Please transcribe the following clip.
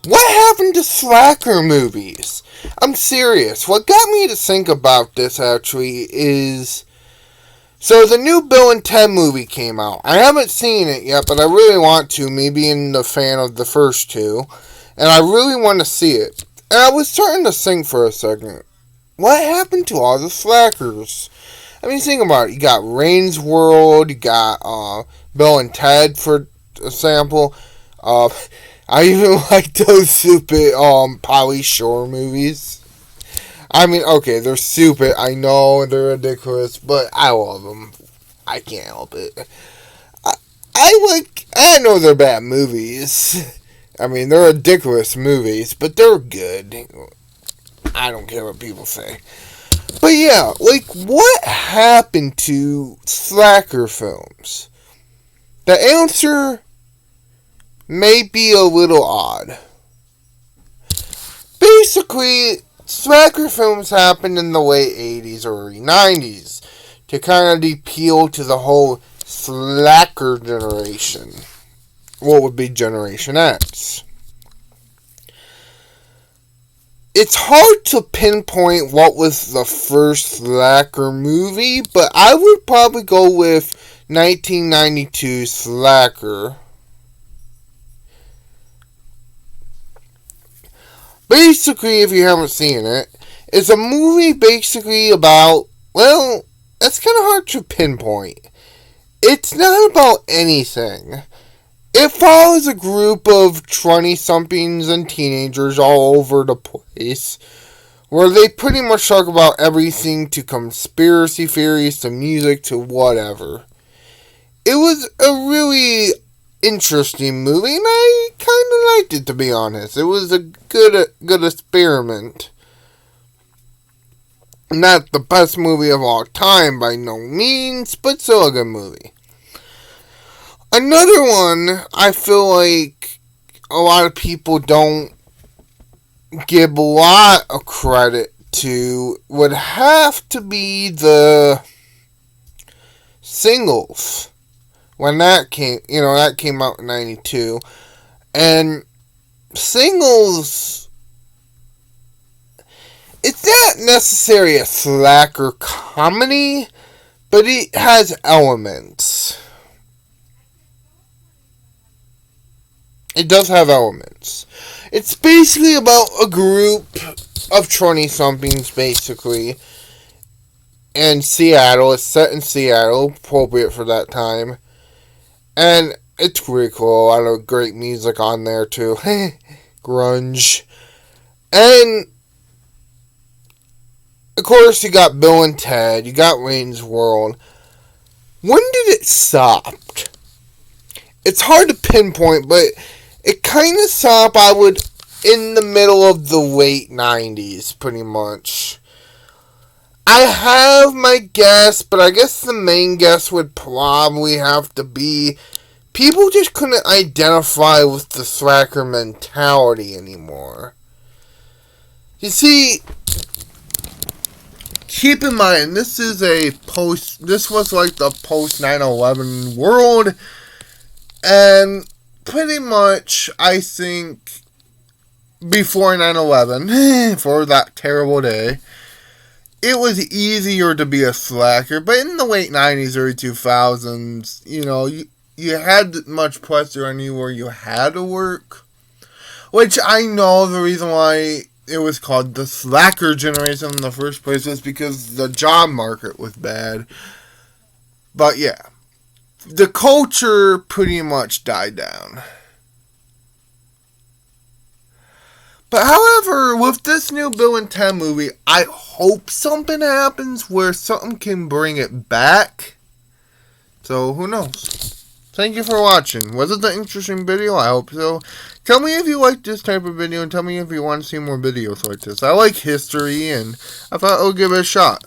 What happened to slacker movies? I'm serious. What got me to think about this actually is, so the new Bill and Ted movie came out. I haven't seen it yet, but I really want to, me being a fan of the first two. And I really want to see it. And I was starting to think for a second, what happened to all the slackers? I mean, think about it. You got Rain's World, you got Bill and Ted, for example. I even like those stupid Pauly Shore movies. I mean, okay, they're stupid. I know they're ridiculous, but I love them. I can't help it. I know they're bad movies. I mean, they're ridiculous movies, but they're good. I don't care what people say. But yeah, like, what happened to slacker films? The answer may be a little odd. Basically, slacker films happened in the late 80s or early 90s to kind of appeal to the whole slacker generation. What would be Generation X. It's hard to pinpoint what was the first slacker movie, but I would probably go with 1992's Slacker. Basically, if you haven't seen it, it's a movie basically about, well, it's kind of hard to pinpoint. It's not about anything. It follows a group of 20-somethings and teenagers all over the place, where they pretty much talk about everything, to conspiracy theories, to music, to whatever. It was a really interesting movie, and I kind of liked it, to be honest. It was a good experiment. Not the best movie of all time by no means, but still a good movie. Another one I feel like a lot of people don't give a lot of credit to would have to be the Singles. When that came out in 92. And Singles, it's not necessarily a slacker comedy, but it has elements. It does have elements. It's basically about a group of 20-somethings, basically, in Seattle. It's set in Seattle, appropriate for that time. And it's pretty cool. A lot of great music on there, too. Grunge. And, of course, you got Bill and Ted. You got Wayne's World. When did it stop? It's hard to pinpoint, but it kind of stopped, in the middle of the late 90s, pretty much. I have my guess, but I guess the main guess would probably have to be people just couldn't identify with the slacker mentality anymore. You see, keep in mind, this was like the post 9/11 world, and pretty much, I think, before 9/11, for that terrible day, it was easier to be a slacker. But in the late 90s, early 2000s, you had much pressure on you where you had to work. Which I know the reason why it was called the slacker generation in the first place was because the job market was bad. But yeah. The culture pretty much died down. But however, with this new Bill and Ted movie, I hope something happens where something can bring it back. So, who knows? Thank you for watching. Was it an interesting video? I hope so. Tell me if you like this type of video, and tell me if you want to see more videos like this. I like history, and I thought I would give it a shot.